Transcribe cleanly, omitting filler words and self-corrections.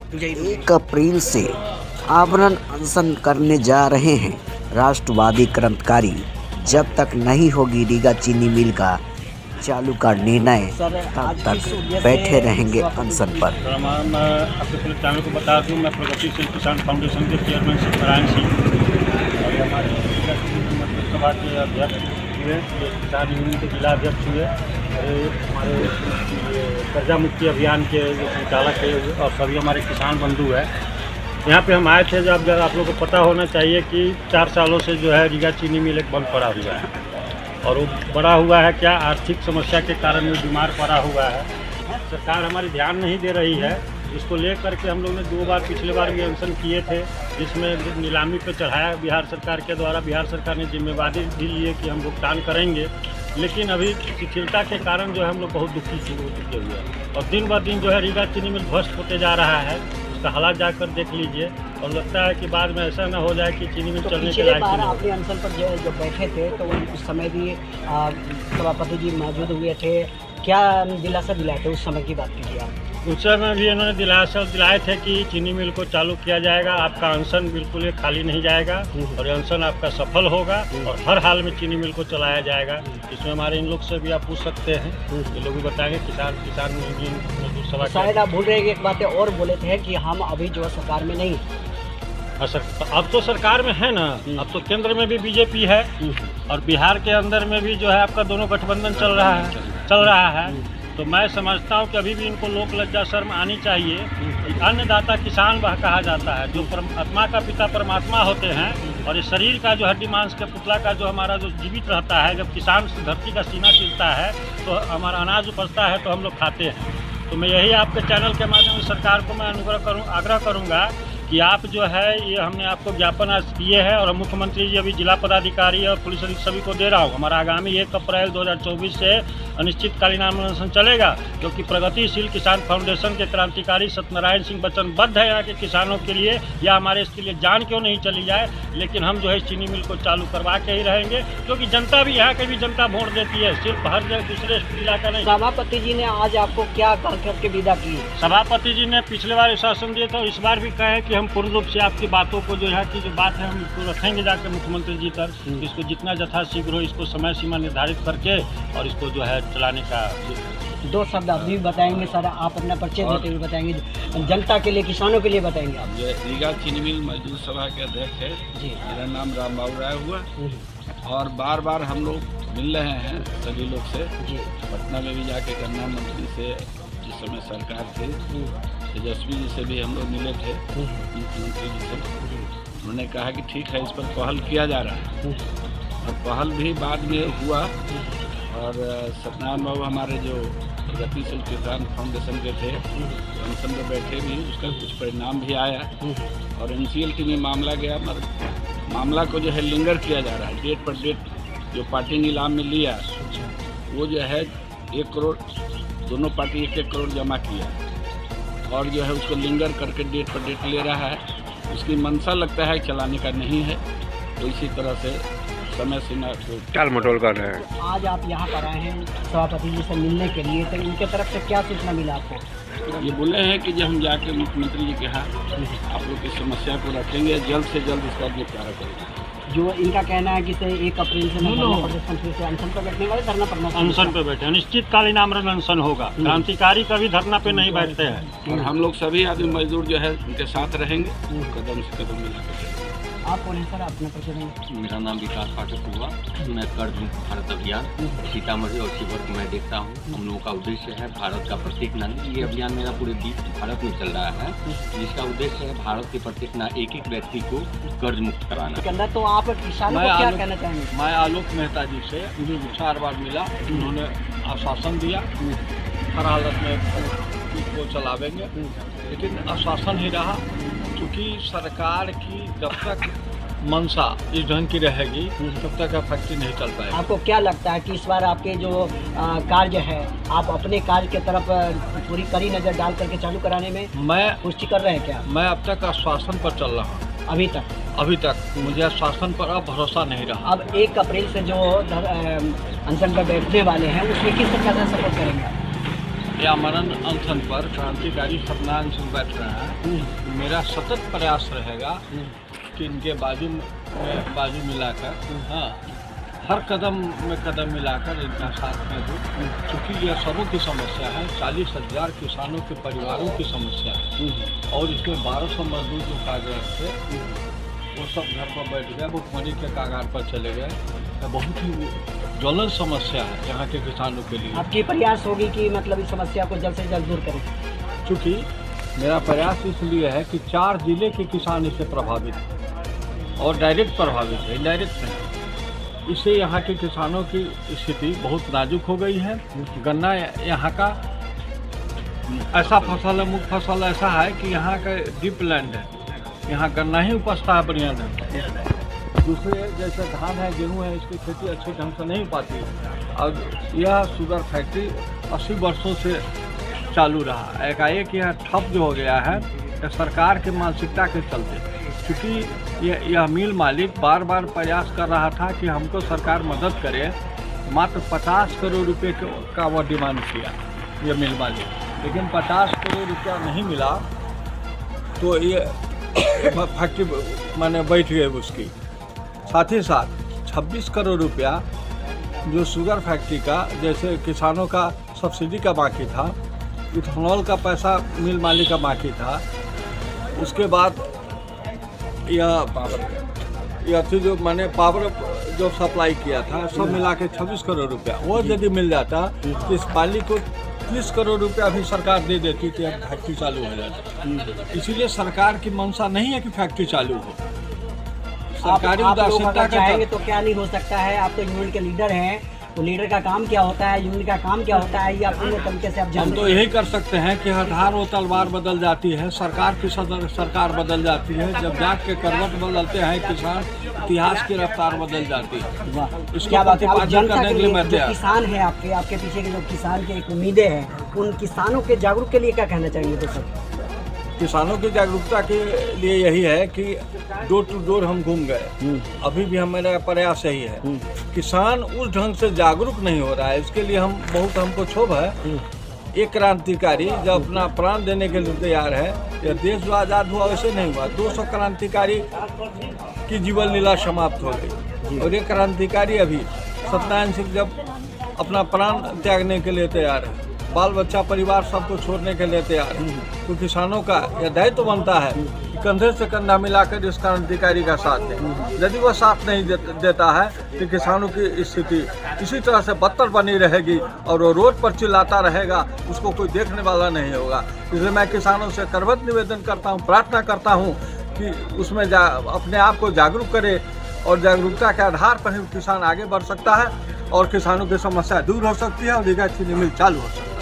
1 अप्रैल से आमरण अनशन करने जा रहे हैं राष्ट्रवादी क्रांतिकारी। जब तक नहीं होगी रीगा चीनी मिल का चालू का निर्णय, तब तक बैठे रहेंगे अनशन पर। मैं आपके पूरे चैनल को बता दूं, मैं प्रगतिशील किसान फाउंडेशन के चेयरमैन सत्यनारायण सिंह और हमारे लोकसभा के अध्यक्ष हुए, किसान यूनियन के जिला अध्यक्ष हुए, हमारे कर्जा मुक्ति अभियान के जो संचालक है और सभी हमारे किसान बंधु हैं। यहाँ पे हम आए थे। जब आप लोगों को पता होना चाहिए कि 4 सालों से जो है रीगा चीनी मिल एक बंद पड़ा हुआ है और वो बड़ा हुआ है क्या, आर्थिक समस्या के कारण वो बीमार पड़ा हुआ है। सरकार हमारी ध्यान नहीं दे रही है। इसको लेकर के हम लोग ने 2 बार पिछले बार भी अनशन किए थे, जिसमें नीलामी पे चढ़ाया बिहार सरकार के द्वारा। बिहार सरकार ने जिम्मेवारी भी ली है कि हम भुगतान करेंगे, लेकिन अभी शिथिलता के कारण जो है हम लोग बहुत दुखी हो चुके हुए हैं और दिन ब दिन जो है रीगा चीनी मिल ध्वस्त होते जा रहा है। उसका हालात जाकर देख लीजिए और लगता है कि बाद में ऐसा ना हो जाए कि चीनी मिल चलने के लायक नहीं हो। आपने अनशन पर जब बैठे थे तो उस समय भी सभापति जी मौजूद हुए थे, क्या दिलासा दिलाए थे? उस समय की बात कीजिए आप। उस समय भी इन्होंने दिलासा दिलाए थे कि चीनी मिल को चालू किया जाएगा, आपका अनशन बिल्कुल ये खाली नहीं जाएगा और अनशन आपका सफल होगा और हर हाल में चीनी मिल को चलाया जाएगा। इसमें हमारे इन लोग से भी आप पूछ सकते हैं, ये लोग भी बताएंगे। किसान यूनियन मजदूर सभा शायद आप भूल रहे हैं एक बात और बोले थे कि हम अभी जो है सरकार में नहीं। हाँ सर, अब तो सरकार में है ना, अब तो केंद्र में भी बीजेपी है और बिहार के अंदर में भी जो है आपका दोनों गठबंधन चल रहा है। तो मैं समझता हूँ कि अभी भी इनको लोक लज्जा शर्म आनी चाहिए। अन्नदाता किसान वह कहा जाता है, जो आत्मा का पिता परमात्मा होते हैं और इस शरीर का जो हड्डी मांस के पुतला का जो हमारा जो जीवित रहता है, जब किसान धरती का सीना चीरता है तो हमारा अनाज उपजता है तो हम लोग खाते हैं। तो मैं यही आपके चैनल के माध्यम से सरकार को मैं आग्रह करूँगा कि आप जो है ये हमने आपको ज्ञापन आज दिए हैं और मुख्यमंत्री जी अभी जिला पदाधिकारी और पुलिस अधीक्षक सभी को दे रहा हूँ। हमारा आगामी 1 अप्रैल 2024 से अनिश्चितकालीन आंदोलन चलेगा, क्योंकि प्रगतिशील किसान फाउंडेशन के क्रांतिकारी सत्यनारायण सिंह वचनबद्ध है यहाँ के किसानों के लिए, या हमारे इसके लिए जान क्यों नहीं चली जाए, लेकिन हम जो है चीनी मिल को चालू करवा के ही रहेंगे, क्योंकि जनता भी यहाँ की भी जनता वोट देती है, सिर्फ हर दूसरे इलाका का नहीं। सभापति जी ने आज आपको क्या करके विदा की? सभापति जी ने पिछले बार शासन दिए थे और इस बार भी कहे कि हम पूर्ण रूप से आपकी बातों को जो है की जो बात है हम इसको रखेंगे जाकर मुख्यमंत्री जी तक, इसको जितना यथाशीघ्र हो इसको समय सीमा निर्धारित करके और इसको जो है चलाने का। 2 शब्द आप भी बताएंगे सर, आप अपना परिचय देते हुए बताएंगे, जनता के लिए, किसानों के लिए बताएंगे आप। ये रीगा चीनी मिल मजदूर सभा के अध्यक्ष है जी। मेरा नाम रामबाबू राय हुआ और बार बार हम लोग मिल रहे हैं सभी लोग से जी। पटना में भी जाके गन्ना मंत्री से जिस समय सरकार थी, तेजस्वी जी से भी हम लोग मिले थे, मुख्यमंत्री जी से। उन्होंने कहा कि ठीक है, इस पर पहल किया जा रहा है और पहल भी बाद में हुआ और सत्यनारायण बाबू हमारे जो प्रगतिशील किसान फाउंडेशन के थे अनशन में बैठे भी, उसका कुछ परिणाम भी आया और NCLT में मामला गया, मगर मामला को जो है लिंगर किया जा रहा है। डेट पर डेट जो पार्टी नीलाम में लिया वो जो है 1 करोड़, दोनों पार्टी 1-1 करोड़ जमा किया और जो है उसको लिंगर करके डेट पर डेट ले रहा है। उसकी मंशा लगता है चलाने का नहीं है, तो इसी तरह से समय सीमा को टाल मटोल कर रहे हैं। आज आप यहाँ पर आए हैं सभापति जी से मिलने के लिए, तो इनके तरफ से क्या सूचना मिला आपको? ये बोले हैं कि जब हम जाके मुख्यमंत्री जी के यहाँ आप लोग की समस्या को रखेंगे, जल्द से जल्द इसका निपटारा करेंगे। जो इनका कहना है कि 1 अप्रैल से फिर से अनशन पर बैठने वाले, धरना पर अनशन पे बैठे, अनिश्चितकालीन आमरण अनशन होगा। क्रांतिकारी कभी धरना पे नहीं बैठते हैं और हम लोग सभी आदमी मजदूर जो है उनके साथ रहेंगे, कदम से कदम मिलाकर। आप कौन है सर, अपना परिचय देंगे? मेरा नाम विकास पाठक हुआ, मैं कर्ज मुक्त भारत अभियान सीतामढ़ी और शिवहर को मैं देखता हूँ। हम लोगों का उद्देश्य है भारत का प्रत्येक नागरिक, ये अभियान मेरा पूरे भारत में चल रहा है, जिसका उद्देश्य है भारत के प्रत्येक एक व्यक्ति को कर्ज मुक्त कराना। के अंदर तो आप किसानों को क्या कहना चाहेंगे? मैं आलोक मेहता जी से 4 बार मिला, उन्होंने आश्वासन दिया हर हालत में इसको चलावेंगे, लेकिन आश्वासन ही रहा, क्योंकि सरकार की जब तक मंशा इस ढंग की रहेगी तब तक फैक्ट्री नहीं चल पाएगी। आपको क्या लगता है कि इस बार आपके जो कार्य है, आप अपने कार्य की तरफ पूरी कड़ी नज़र डाल करके चालू कराने में मैं पुष्टि कर रहे हैं क्या? मैं अब तक आश्वासन पर चल रहा हूँ। अभी तक मुझे आश्वासन पर अब भरोसा नहीं रहा। अब 1 अप्रैल से जो अनशन पर बैठने वाले हैं उसमें किस तरह से सपोर्ट करेंगे आप? या मरण अनशन पर क्रांतिकारी सत्यनारायण सिंह बैठ रहे हैं। मेरा सतत प्रयास रहेगा कि इनके बाजू मिलाकर, हाँ, हर कदम में कदम मिलाकर इनका साथ में दूँ, क्योंकि यह सबों की समस्या है। 40,000 किसानों के परिवारों की समस्या है और इसमें 1200 मजदूर जो कार्यरत थे वो सब घर पर बैठ गए, भुखमरी के कागार पर चले गए। बहुत ही ज्वलन समस्या है यहाँ के किसानों के लिए। आपकी प्रयास होगी कि मतलब इस समस्या को जल्द से जल्द दूर करें? चूँकि मेरा प्रयास इसलिए है कि 4 जिले के किसान इससे प्रभावित हैं और डायरेक्ट प्रभावित है, इनडायरेक्ट नहीं। इससे यहाँ के किसानों की स्थिति बहुत नाजुक हो गई है। गन्ना यहाँ का ऐसा फसल है, मुख्य फसल ऐसा है कि यहाँ का डीप लैंड है, यहाँ गन्ना ही उपजता है बढ़िया ढंग से। दूसरे जैसे धान है, गेहूँ है, इसकी खेती अच्छे ढंग से नहीं हो पाती है। और यह शुगर फैक्ट्री 80 वर्षों से चालू रहा, एकाएक यह ठप जो हो गया है सरकार के मानसिकता के चलते। क्योंकि यह मिल मालिक बार बार प्रयास कर रहा था कि हमको सरकार मदद करे, मात्र 50 करोड़ रुपए का वह डिमांड किया यह मिल मालिक, लेकिन 50 करोड़ रुपया नहीं मिला तो ये फैक्ट्री माने बैठ गए उसकी। साथ ही साथ 26 करोड़ रुपया जो शुगर फैक्ट्री का, जैसे किसानों का सब्सिडी का बाकी था, इथेनॉल का पैसा मिल मालिक का बाकी था, उसके बाद यह थी जो मैंने पावर जो सप्लाई किया था, सब मिला के 26 करोड़ रुपया वो यदि मिल जाता तो इस पाली को 30 करोड़ रुपया भी सरकार दे देती थी, अब फैक्ट्री चालू हो जाती। इसीलिए सरकार की मंशा नहीं है कि फैक्ट्री चालू हो। सरकारी उदासीनता चाहेंगे तो क्या नहीं हो सकता है? आप तो यूनियन के लीडर हैं, तो लीडर का काम क्या होता है, यूनियन का काम क्या होता है, ये अपने तरीके से आप हम जानते तो यही कर सकते हैं कि हठार वो तलवार बदल जाती है, सरकार की सरकार बदल जाती है। जब जाग के करवट बदलते हैं किसान, इतिहास की रफ्तार बदल जाती है। इसको प्रतिपादन करने के लिए मैं तैयार। किसान है आपके पीछे के जो किसान की एक उम्मीदें हैं, उन किसानों के जागरूक के लिए क्या कहना चाहेंगे? तो सर किसानों की जागरूकता के लिए यही है कि डोर टू डोर हम घूम गए, अभी भी हमारा प्रयास यही है। किसान उस ढंग से जागरूक नहीं हो रहा है, इसके लिए हमको क्षोभ है। एक क्रांतिकारी जब अपना प्राण देने के लिए तैयार है, यह देश जो आज़ाद हुआ वैसे नहीं हुआ। 200 क्रांतिकारी की जीवन लीला समाप्त हो गई और एक क्रांतिकारी अभी सत्यनारायण सिंह जब अपना प्राण त्यागने के लिए तैयार है, बाल बच्चा परिवार सबको छोड़ने के लिए तैयार है, तो किसानों का यह दायित्व बनता है कि कंधे से कंधा मिलाकर इस क्रांतिकारी का साथ दें। यदि वह साथ नहीं देता है तो किसानों की स्थिति इसी तरह से बदतर बनी रहेगी और वो रोड पर चिल्लाता रहेगा, उसको कोई देखने वाला नहीं होगा। इसलिए मैं किसानों से करबद्ध निवेदन करता हूँ, प्रार्थना करता हूँ कि उसमें अपने आप को जागरूक करे और जागरूकता के आधार पर ही किसान आगे बढ़ सकता है और किसानों की समस्या दूर हो सकती है और रीगा चीनी मिल चालू हो सकती है।